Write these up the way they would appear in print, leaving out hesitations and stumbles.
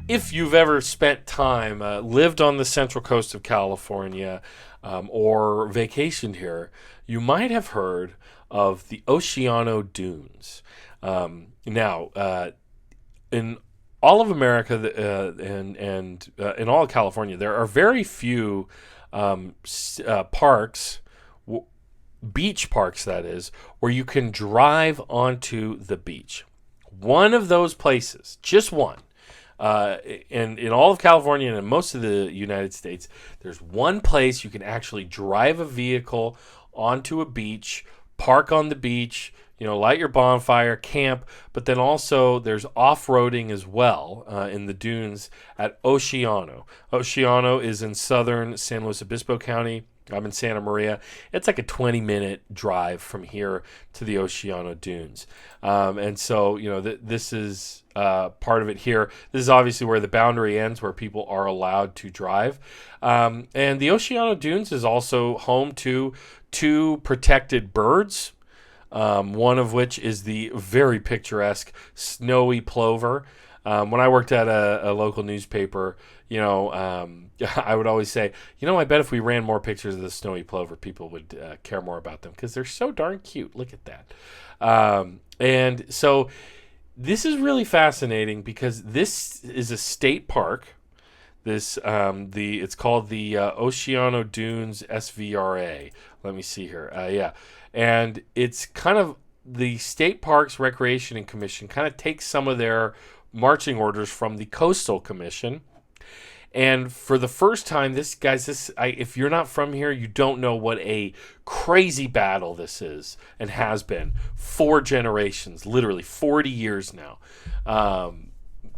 if you've ever spent time, lived on the central coast of California, or vacationed here, you might have heard of the Oceano Dunes. Now, in all of America and in all of California, there are very few parks, beach parks that is, where you can drive onto the beach. One of those places, just one, in all of California and in most of the United States, there's one place you can actually drive a vehicle onto a beach, park on the beach, light your bonfire, camp, but then also there's off-roading as well in the dunes at Oceano. Oceano is in southern San Luis Obispo County. I'm in Santa Maria. It's like a 20-minute drive from here to the Oceano Dunes. And so, this is part of it here. This is obviously where the boundary ends, where people are allowed to drive. And the Oceano Dunes is also home to two protected birds, one of which is the very picturesque snowy plover. When I worked at a local newspaper, I would always say, I bet if we ran more pictures of the snowy plover, people would care more about them because they're so darn cute. Look at that. And so this is really fascinating because this is a state park. It's called the Oceano Dunes SVRA. Let me see here. Yeah. And it's kind of the State Parks Recreation and Commission kind of takes some of their marching orders from the Coastal Commission. And for the first time, if you're not from here, you don't know what a crazy battle this is and has been. 4 generations, literally 40 years now,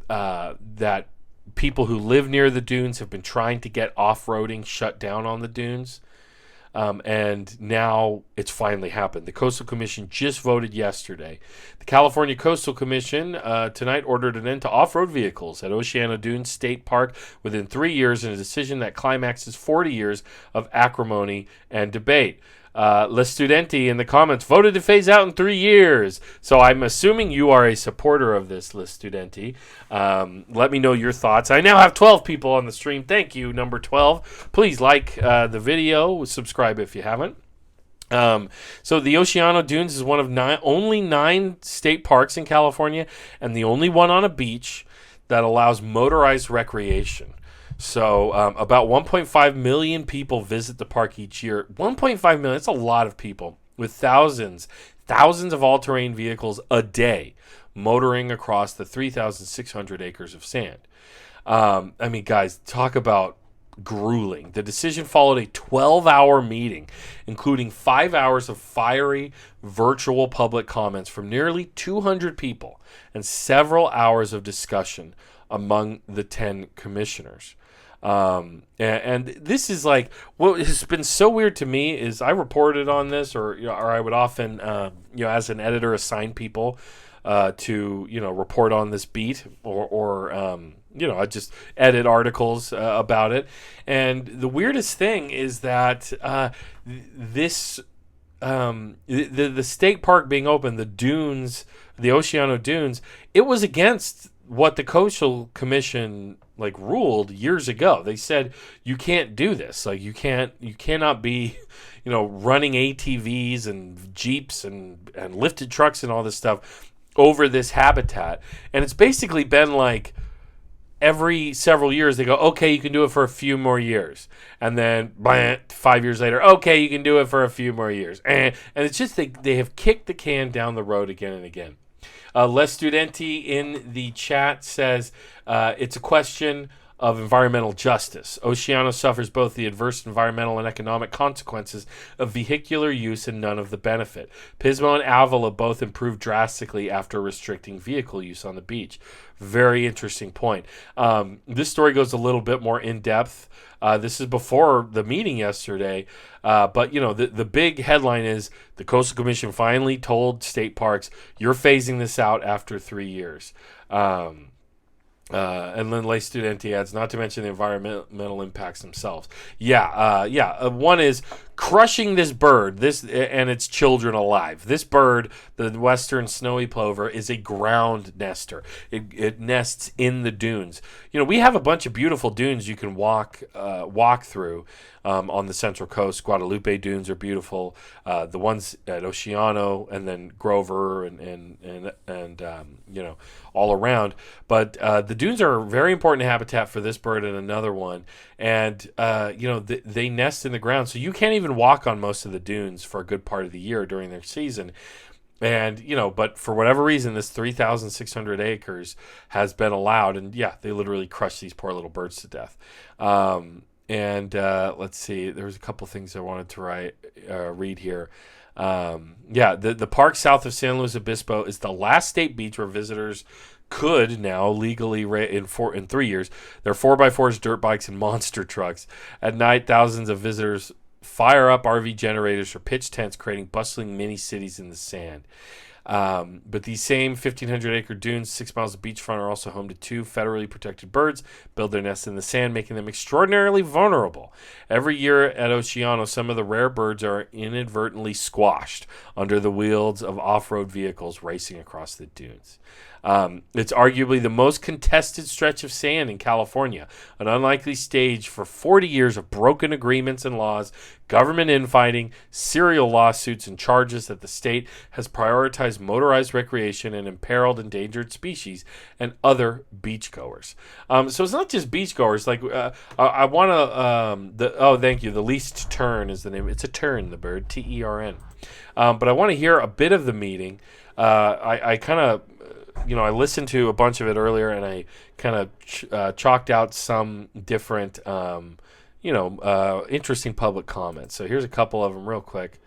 that people who live near the dunes have been trying to get off-roading shut down on the dunes. And now it's finally happened. The Coastal Commission just voted yesterday. The California Coastal Commission tonight ordered an end to off-road vehicles at Oceano Dunes State Park within 3 years in a decision that climaxes 40 years of acrimony and debate. Le Studenti in the comments voted to phase out in 3 years. So I'm assuming you are a supporter of this, Le Studenti. Let me know your thoughts. I now have 12 people on the stream. Thank you, number 12. Please like the video. Subscribe if you haven't. So the Oceano Dunes is one of only 9 state parks in California and the only one on a beach that allows motorized recreation. So about 1.5 million people visit the park each year. 1.5 million, that's a lot of people, with thousands of all-terrain vehicles a day motoring across the 3,600 acres of sand. Guys, talk about grueling. The decision followed a 12-hour meeting, including 5 hours of fiery virtual public comments from nearly 200 people and several hours of discussion among the 10 commissioners. And this is like what has been so weird to me is I reported on this, or I would often, as an editor, assign people to report on this beat, or I just edit articles about it. And the weirdest thing is that the state park being open, the dunes, the Oceano Dunes, it was against what the Coastal Commission ruled years ago. They said you can't do this. You cannot be, running ATVs and Jeeps and lifted trucks and all this stuff over this habitat. And it's basically been every several years they go, okay, you can do it for a few more years. And then 5 years later, okay, you can do it for a few more years. And it's just they have kicked the can down the road again and again. Les Studenti in the chat says it's a question of environmental justice. Oceano suffers both the adverse environmental and economic consequences of vehicular use and none of the benefit. Pismo and Avila both improved drastically after restricting vehicle use on the beach. Very interesting point. This story goes a little bit more in depth. This is before the meeting yesterday. But, the big headline is the Coastal Commission finally told state parks, you're phasing this out after 3 years. And then Le Studenti adds, not to mention the environmental impacts themselves. One is crushing this bird, this and its children alive. This bird, the western snowy plover, is a ground nester. It nests in the dunes. We have a bunch of beautiful dunes you can walk through on the Central Coast. Guadalupe dunes are beautiful. The ones at Oceano and then Grover and all around. But the dunes are a very important habitat for this bird and another one. And they nest in the ground, so you can't even walk on most of the dunes for a good part of the year during their season. And, but for whatever reason, this 3,600 acres has been allowed. And, yeah, they literally crush these poor little birds to death. Let's see. There was a couple things I wanted to read here. The park south of San Luis Obispo is the last state beach where visitors could now legally in 3 years. There are 4x4s, dirt bikes, and monster trucks. At night, thousands of visitors fire up RV generators or pitch tents, creating bustling mini cities in the sand. But these same 1,500-acre dunes, 6 miles of beachfront, are also home to 2 federally protected birds, build their nests in the sand, making them extraordinarily vulnerable. Every year at Oceano, some of the rare birds are inadvertently squashed under the wheels of off-road vehicles racing across the dunes. It's arguably the most contested stretch of sand in California, an unlikely stage for 40 years of broken agreements and laws, government infighting, serial lawsuits, and charges that the state has prioritized motorized recreation and imperiled endangered species and other beachgoers. So it's not just beachgoers. Like I want to. Thank you. The least tern is the name. It's a tern, the bird, Tern. But I want to hear a bit of the meeting. I kind of. I listened to a bunch of it earlier, and I kind of chalked out some different, interesting public comments. So here's a couple of them real quick.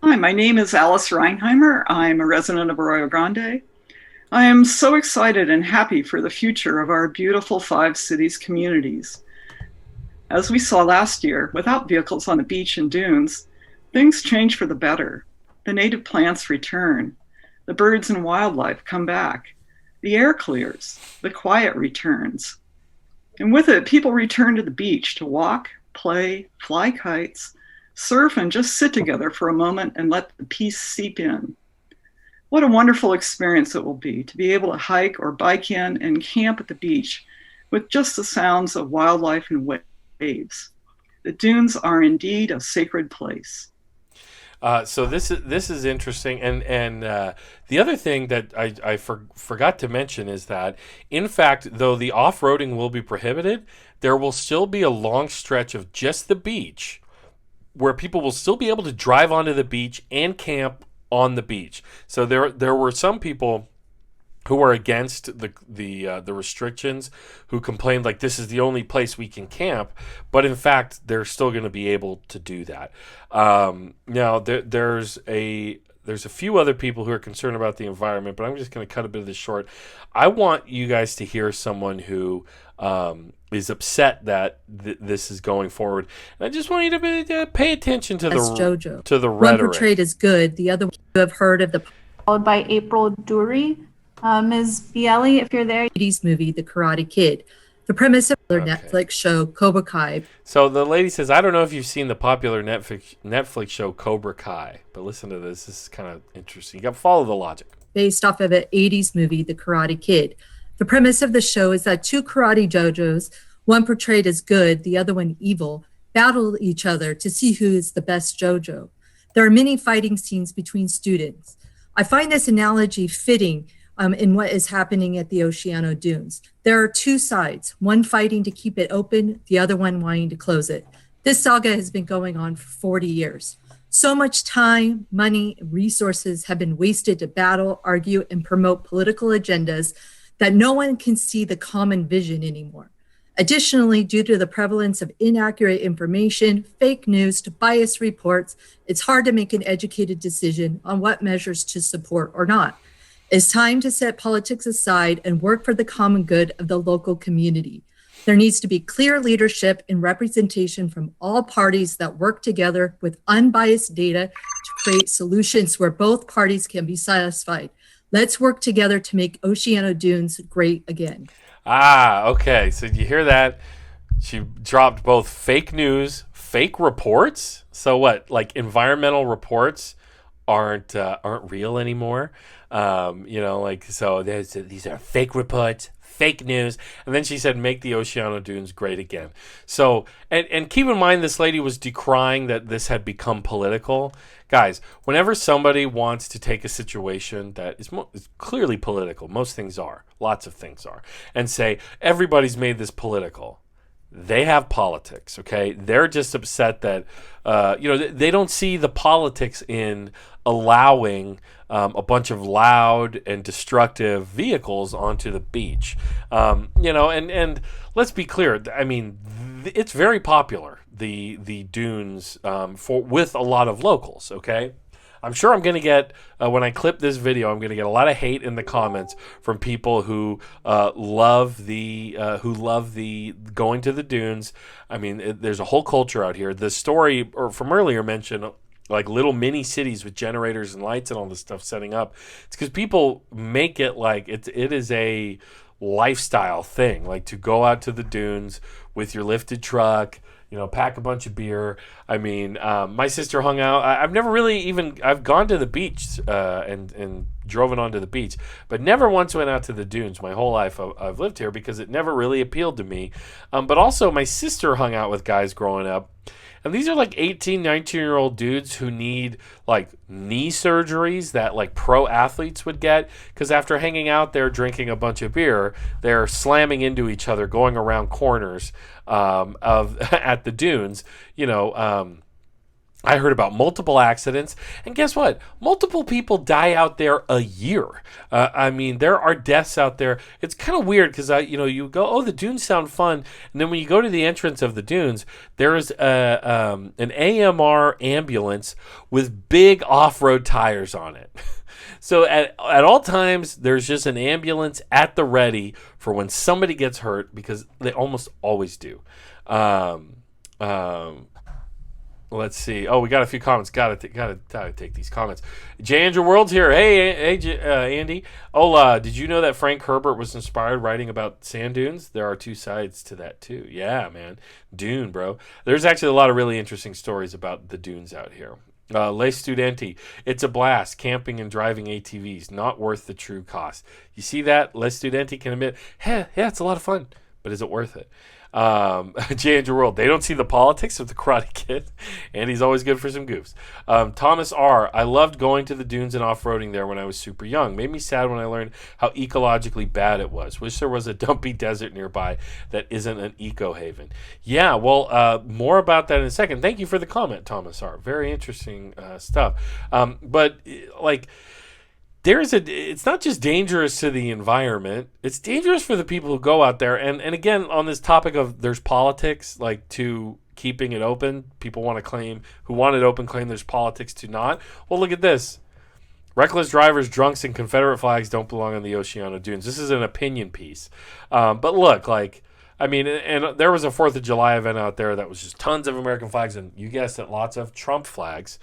Hi, my name is Alice Reinheimer. I'm a resident of Arroyo Grande. I am so excited and happy for the future of our beautiful 5 cities communities. As we saw last year, without vehicles on the beach and dunes, things change for the better. The native plants return. The birds and wildlife come back. The air clears. The quiet returns. And with it, people return to the beach to walk, play, fly kites, surf, and just sit together for a moment and let the peace seep in. What a wonderful experience it will be to be able to hike or bike in and camp at the beach with just the sounds of wildlife and waves. The dunes are indeed a sacred place. So this is interesting, and the other thing that I forgot to mention is that, in fact, though the off-roading will be prohibited, there will still be a long stretch of just the beach where people will still be able to drive onto the beach and camp on the beach. So there were some people who were against the restrictions, who complained like this is the only place we can camp, but in fact they're still going to be able to do that. Now there's a few other people who are concerned about the environment, but I'm just going to cut a bit of this short. I want you guys to hear someone who is upset that this is going forward. And I just want you to pay attention to the rhetoric. One portrayed as good, the other one you have heard of the. Followed by April Dury. Ms. Bielli, if you're there. 80s movie, The Karate Kid. The premise of the Netflix show, Cobra Kai. So the lady says, I don't know if you've seen the popular Netflix show Cobra Kai, but listen to this. This is kind of interesting. You got to follow the logic. Based off of an 80s movie, The Karate Kid. The premise of the show is that 2 karate dojos, one portrayed as good, the other one evil, battle each other to see who is the best dojo. There are many fighting scenes between students. I find this analogy fitting in what is happening at the Oceano Dunes. There are 2 sides, one fighting to keep it open, the other one wanting to close it. This saga has been going on for 40 years. So much time, money, and resources have been wasted to battle, argue, and promote political agendas that no one can see the common vision anymore. Additionally, due to the prevalence of inaccurate information, fake news, biased reports, it's hard to make an educated decision on what measures to support or not. It's time to set politics aside and work for the common good of the local community. There needs to be clear leadership and representation from all parties that work together with unbiased data to create solutions where both parties can be satisfied. Let's work together to make Oceano Dunes great again. Okay. So you hear that? She dropped both fake news, fake reports. So what? Like environmental reports aren't real anymore. Like so. These are fake reports, fake news. And then she said, "Make the Oceano dunes great again." So and keep in mind, this lady was decrying that this had become political. Guys, whenever somebody wants to take a situation that is clearly political, most things are, lots of things are, and say everybody's made this political. They have politics, okay? They're just upset that, they don't see the politics in allowing a bunch of loud and destructive vehicles onto the beach. And let's be clear. I mean, it's very popular, the dunes, with a lot of locals, okay? I'm sure I'm going to get, when I clip this video, I'm going to get a lot of hate in the comments from people who love the going to the dunes. I mean, there's a whole culture out here. The story from earlier mentioned like little mini cities with generators and lights and all this stuff setting up. It's because people make it like it is a lifestyle thing, like to go out to the dunes with your lifted truck, pack a bunch of beer. I mean, my sister hung out. I've never really I've gone to the beach and driven onto the beach, but never once went out to the dunes my whole life I've lived here because it never really appealed to me. But also my sister hung out with guys growing up. And these are like 18, 19-year-old dudes who need like knee surgeries that like pro athletes would get because after hanging out there drinking a bunch of beer, they're slamming into each other, going around corners at the dunes. I heard about multiple accidents, and guess what? Multiple people die out there a year. I mean, there are deaths out there. It's kind of weird because you go, oh, the dunes sound fun, and then when you go to the entrance of the dunes, there's an AMR ambulance with big off-road tires on it. So at all times, there's just an ambulance at the ready for when somebody gets hurt because they almost always do. Let's see. Oh, we got a few comments. Gotta take these comments. J. Andrew World's here. Hey, Andy. Hola. Did you know that Frank Herbert was inspired writing about sand dunes? There are two sides to that too. Yeah, man. Dune, bro. There's actually a lot of really interesting stories about the dunes out here. Le Studenti. It's a blast. Camping and driving ATVs. Not worth the true cost. You see that? Le Studenti can admit, yeah, it's a lot of fun. But is it worth it? J. Andrew World, they don't see the politics of the Karate Kid, and he's always good for some goofs. Thomas R. I loved going to the dunes and off-roading there when I was super young. Made me sad when I learned how ecologically bad it was. Wish there was a dumpy desert nearby that isn't an eco-haven. Yeah, well, more about that in a second. Thank you for the comment, Thomas R. Very interesting stuff. But it's not just dangerous to the environment, it's dangerous for the people who go out there. And again, on this topic of there's politics, like to keeping it open, people want it open claim there's politics to not. Well, look at this. Reckless drivers, drunks, and Confederate flags don't belong on the Oceano dunes. This is an opinion piece. But look, and there was a 4th of July event out there that was just tons of American flags, and you guessed it, lots of Trump flags.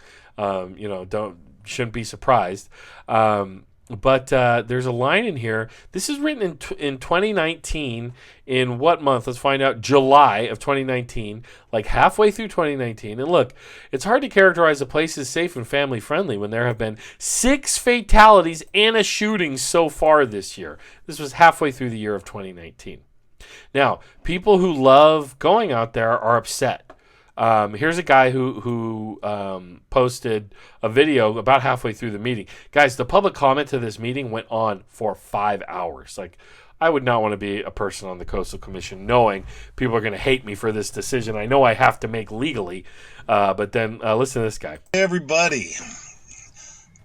Shouldn't be surprised. But there's a line in here. This is written in 2019. In what month? Let's find out. July of 2019, like halfway through 2019. And look, it's hard to characterize a place as safe and family friendly when there have been 6 fatalities and a shooting so far this year. This was halfway through the year of 2019. Now, people who love going out there are upset. Here's a guy who posted a video about halfway through the meeting. Guys, the public comment to this meeting went on for 5 hours. Like, I would not want to be a person on the Coastal Commission knowing people are going to hate me for this decision I know I have to make legally. But then listen to this guy. Hey everybody.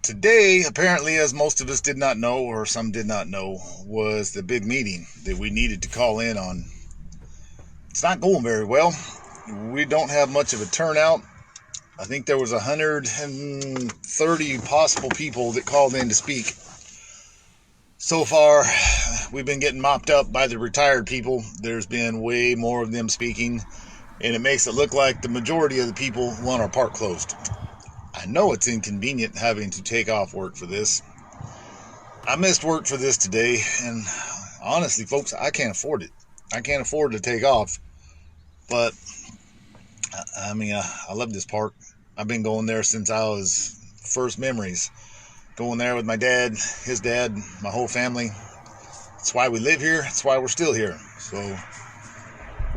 Today, apparently, as most of us did not know, or some did not know, was the big meeting that we needed to call in on. It's not going very well. We don't have much of a turnout. I think there was 130 possible people that called in to speak. So far, we've been getting mopped up by the retired people. There's been way more of them speaking, and it makes it look like the majority of the people want our park closed. I know it's inconvenient having to take off work for this. I missed work for this today, and honestly, folks, I can't afford it. I can't afford to take off, but I mean, I love this park. I've been going there since I was first memories. Going there with my dad, his dad, my whole family. That's why we live here. That's why we're still here. So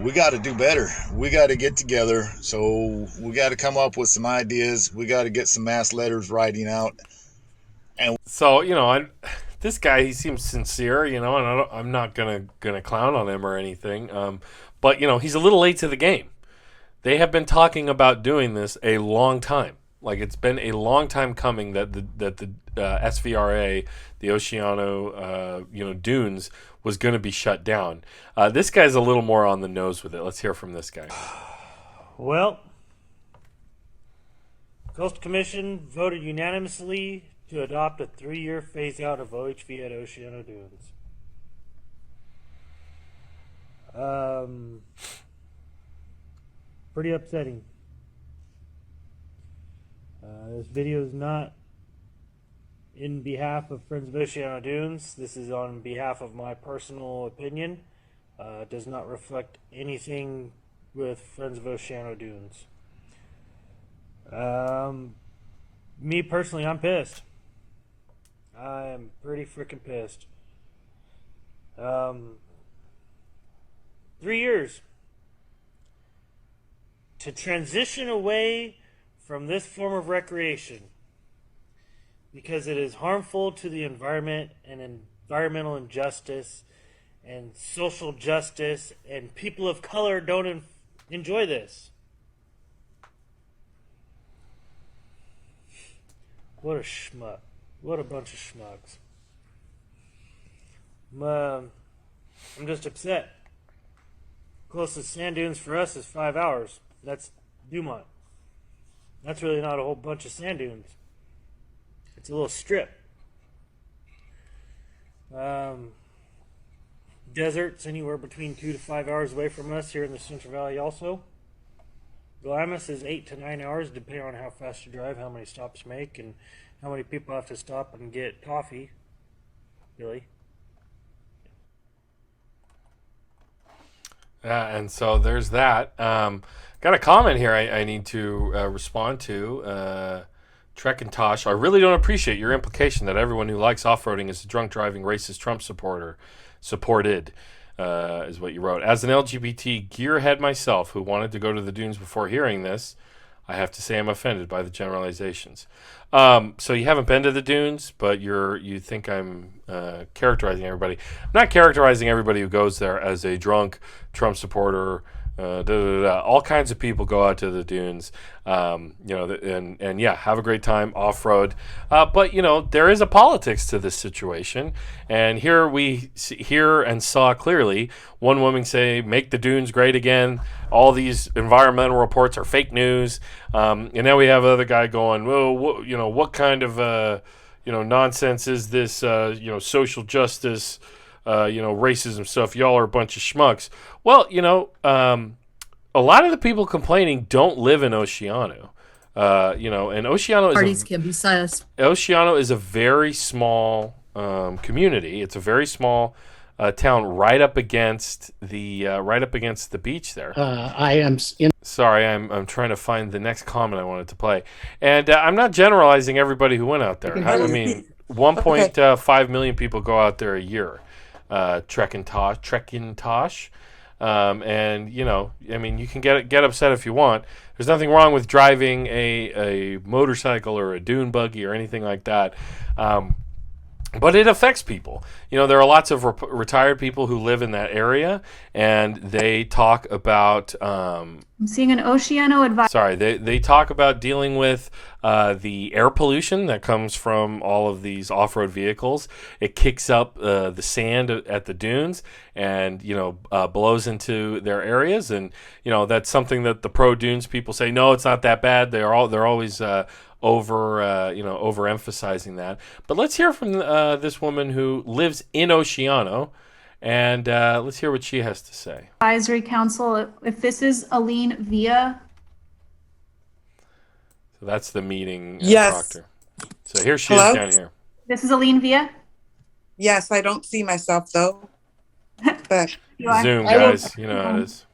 we got to do better. We got to get together. So we got to come up with some ideas. We got to get some mass letters writing out. So this guy, he seems sincere, and I'm not gonna clown on him or anything. But he's a little late to the game. They have been talking about doing this a long time. Like, it's been a long time coming that the SVRA, the Oceano, dunes, was going to be shut down. This guy's a little more on the nose with it. Let's hear from this guy. Well, Coastal Commission voted unanimously to adopt a 3-year phase-out of OHV at Oceano Dunes. Pretty upsetting. This video is not in behalf of Friends of Oceano Dunes. This is on behalf of my personal opinion. It does not reflect anything with Friends of Oceano Dunes. Me personally, I'm pissed. I am pretty freaking pissed. 3 years to transition away from this form of recreation because it is harmful to the environment and environmental injustice and social justice, and people of color don't enjoy this. What a schmuck. What a bunch of schmucks. I'm just upset. Closest sand dunes for us is 5 hours. That's Dumont. That's really not a whole bunch of sand dunes. It's a little strip. Desert's anywhere between 2 to 5 hours away from us here in the Central Valley also. Glamis is 8 to 9 hours, depending on how fast you drive, how many stops you make, and how many people have to stop and get coffee. Really. And so there's that. Got a comment here I need to respond to. Trek and Tosh, I really don't appreciate your implication that everyone who likes off-roading is a drunk driving racist Trump supported, is what you wrote. As an LGBT gearhead myself who wanted to go to the dunes before hearing this, I have to say I'm offended by the generalizations. So you haven't been to the dunes, but you think I'm characterizing everybody. I'm not characterizing everybody who goes there as a drunk Trump supporter. All kinds of people go out to the dunes, and yeah, have a great time off-road. But there is a politics to this situation, and here we hear and saw clearly one woman say, "Make the dunes great again." All these environmental reports are fake news, and now we have another guy going, "Well, what kind of nonsense is this? Social justice." Racism stuff. Y'all are a bunch of schmucks. Well, a lot of the people complaining don't live in Oceano. And Oceano Parties can be sized. Oceano is a very small community. It's a very small town right up against the beach there. Sorry, I'm trying to find the next comment I wanted to play, and I'm not generalizing everybody who went out there. I mean, 1.5 million people go out there a year. Trek and Tosh. And you can get upset if you want. There's nothing wrong with driving a motorcycle or a dune buggy or anything like that. But it affects people. There are lots of retired people who live in that area, and they talk about. I'm seeing an Oceano advice. Sorry, they talk about dealing with the air pollution that comes from all of these off-road vehicles. It kicks up the sand at the dunes, and blows into their areas, and that's something that the pro dunes people say. No, it's not that bad. They're always overemphasizing that. But let's hear from this woman who lives in Oceano, and let's hear what she has to say. Advisory Council, if this is Aline Villa. So that's the meeting, yes. Proctor. So here she Hello? is down here. This is Aline Villa. Yes, I don't see myself though. But Zoom, guys. You know how it is.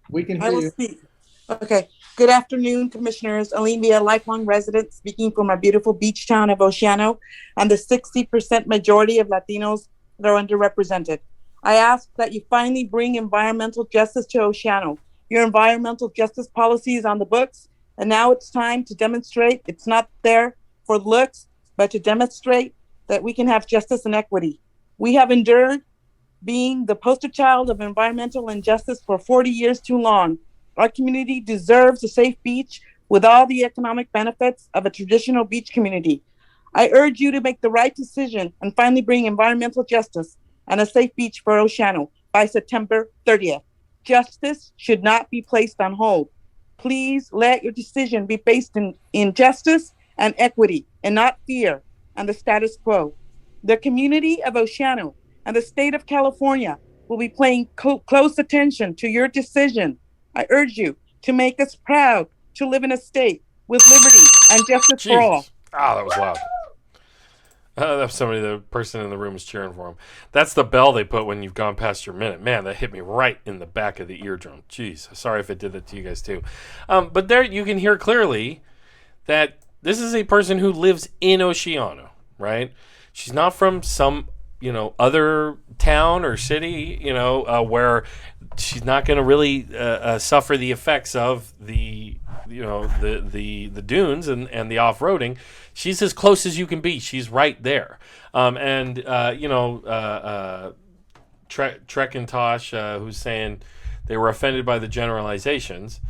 We can I hear will you. speak. Okay. Good afternoon, Commissioners. Aline, a lifelong resident speaking from our beautiful beach town of Oceano and the 60% majority of Latinos that are underrepresented. I ask that you finally bring environmental justice to Oceano. Your environmental justice policy is on the books, and now it's time to demonstrate it's not there for looks, but to demonstrate that we can have justice and equity. We have endured being the poster child of environmental injustice for 40 years too long. Our community deserves a safe beach with all the economic benefits of a traditional beach community. I urge you to make the right decision and finally bring environmental justice and a safe beach for Oceano by September 30th. Justice should not be placed on hold. Please let your decision be based in justice and equity and not fear and the status quo. The community of Oceano and the state of California will be paying close attention to your decision. I urge you to make us proud to live in a state with liberty and justice for all. Jesus. Ah, that was loud. That was the person in the room was cheering for him. That's the bell they put when you've gone past your minute. Man, that hit me right in the back of the eardrum. Jeez, sorry if it did that to you guys too. But there you can hear clearly that this is a person who lives in Oceano, right? She's not from some, other town or city, where she's not going to really suffer the effects of the dunes and the off-roading. She's as close as you can be. She's right there. Trek and Tosh, who's saying they were offended by the generalizations.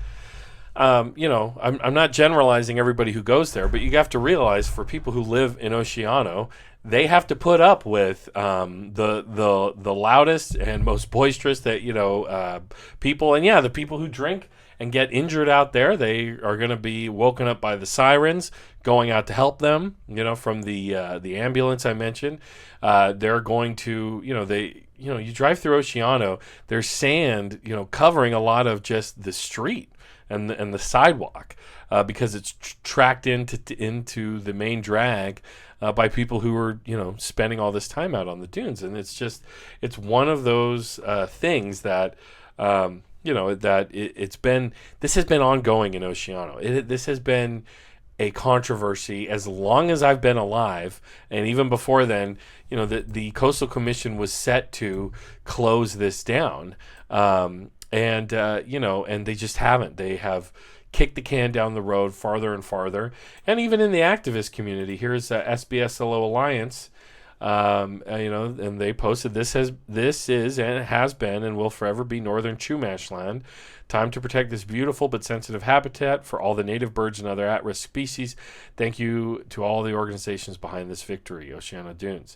I'm not generalizing everybody who goes there, but you have to realize for people who live in Oceano, they have to put up with the loudest and most boisterous people, and the people who drink and get injured out there. They are going to be woken up by the sirens going out to help them. From the ambulance I mentioned, they're going to you drive through Oceano. There's sand covering a lot of just the street and the sidewalk because it's tracked into the main drag by people who are spending all this time out on the dunes, and it's one of those things that this has been ongoing in Oceano. This has been a controversy as long as I've been alive, and even before then. The Coastal Commission was set to close this down. And they just haven't. They have kicked the can down the road farther and farther. And even in the activist community, here's SBSLO Alliance, and they posted this is and has been and will forever be Northern Chumash land. Time to protect this beautiful but sensitive habitat for all the native birds and other at-risk species. Thank you to all the organizations behind this victory, Oceano Dunes.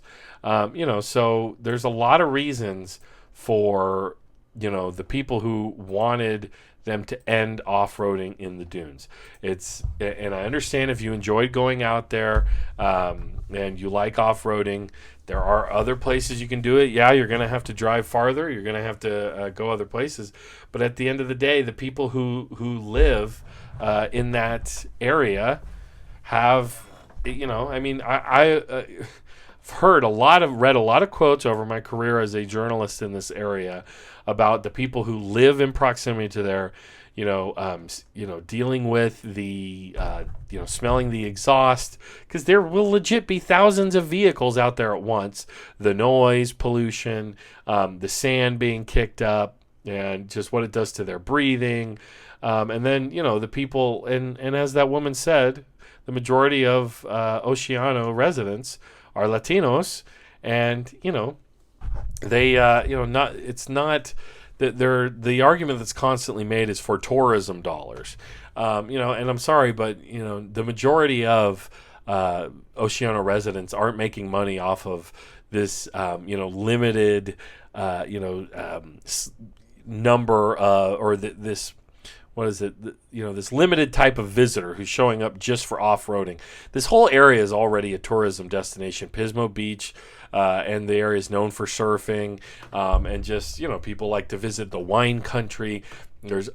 So there's a lot of reasons for the people who wanted them to end off-roading in the dunes. And I understand if you enjoyed going out there and you like off-roading, there are other places you can do it. Yeah, you're going to have to drive farther. You're going to have to go other places. But at the end of the day, the people who live in that area have, I've read a lot of quotes over my career as a journalist in this area about the people who live in proximity to there, dealing with the, smelling the exhaust, because there will legit be thousands of vehicles out there at once. The noise, pollution, the sand being kicked up, and just what it does to their breathing. And then, the people, and as that woman said, the majority of Oceano residents are Latinos, and they it's not that the argument that's constantly made is for tourism dollars, and I'm sorry, but the majority of Oceano residents aren't making money off of this limited number or this. What is it? This limited type of visitor who's showing up just for off-roading. This whole area is already a tourism destination. Pismo Beach, and the area is known for surfing, and just people like to visit the wine country. There's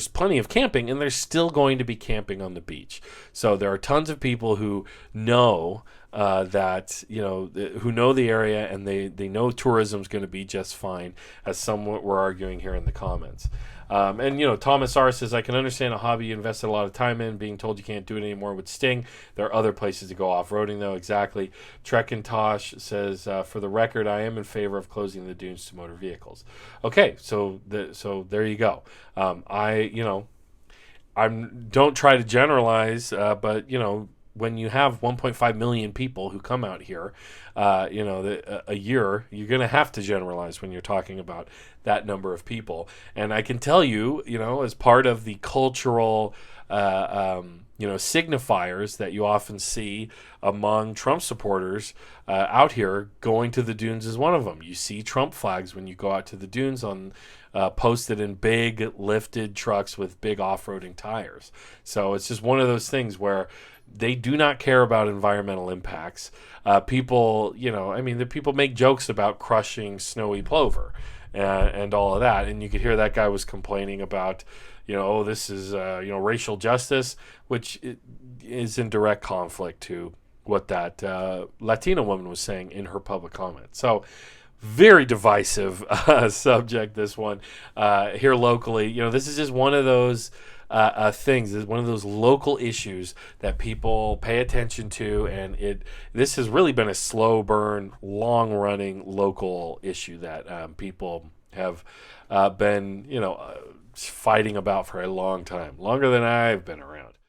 plenty of camping, and there's still going to be camping on the beach. So there are tons of people who know who know the area, and they know tourism's going to be just fine, as some were arguing here in the comments. And, Thomas R. says, I can understand a hobby you invested a lot of time in. Being told you can't do it anymore would sting. There are other places to go off-roading, though. Exactly. Trekintosh says, for the record, I am in favor of closing the dunes to motor vehicles. Okay, so there you go. Don't try to generalize, but, when you have 1.5 million people who come out here, a year, you're going to have to generalize when you're talking about that number of people. And I can tell you, as part of the cultural, signifiers that you often see among Trump supporters out here, going to the dunes is one of them. You see Trump flags when you go out to the dunes posted in big lifted trucks with big off-roading tires. So it's just one of those things where they do not care about environmental impacts. People make jokes about crushing snowy plover and all of that. And you could hear that guy was complaining about, this is, racial justice, which is in direct conflict to what that Latina woman was saying in her public comment. So very divisive subject, this one here locally. This is just one of those things. Is one of those local issues that people pay attention to, and this has really been a slow burn, long running local issue that people have been fighting about for a long time, longer than I've been around.